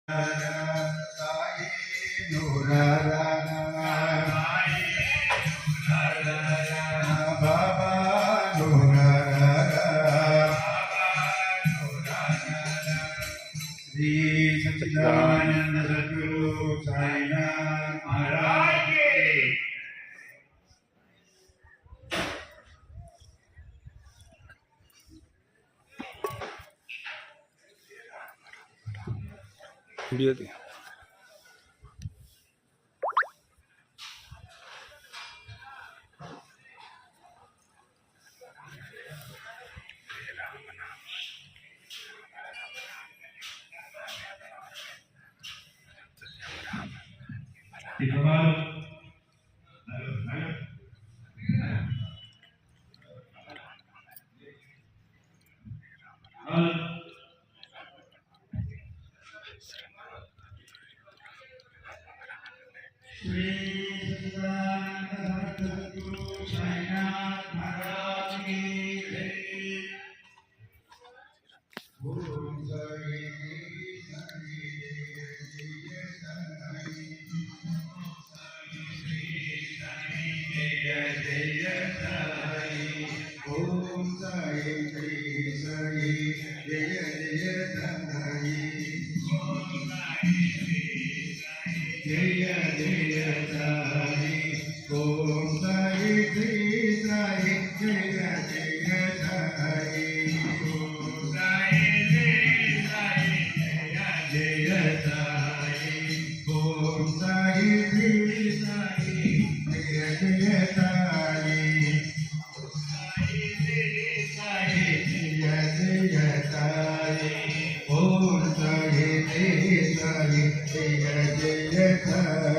श्री सच्चिदानंद सद्गुरु साईनाथ महाराज की वीडियो दे श्री सच्चिदानंद सद्गुरु साईनाथ महाराज की जय। ओम साई साई जय साई। जय जय साई। ओम साई श्री साई जय जय साई। जय जय साई। ओम साई श्री साई जय जय साई। ओम साई श्री साई जय जय साई। ओम साई श्री साई जय जय साई। ओम साई श्री साई जय जय साई।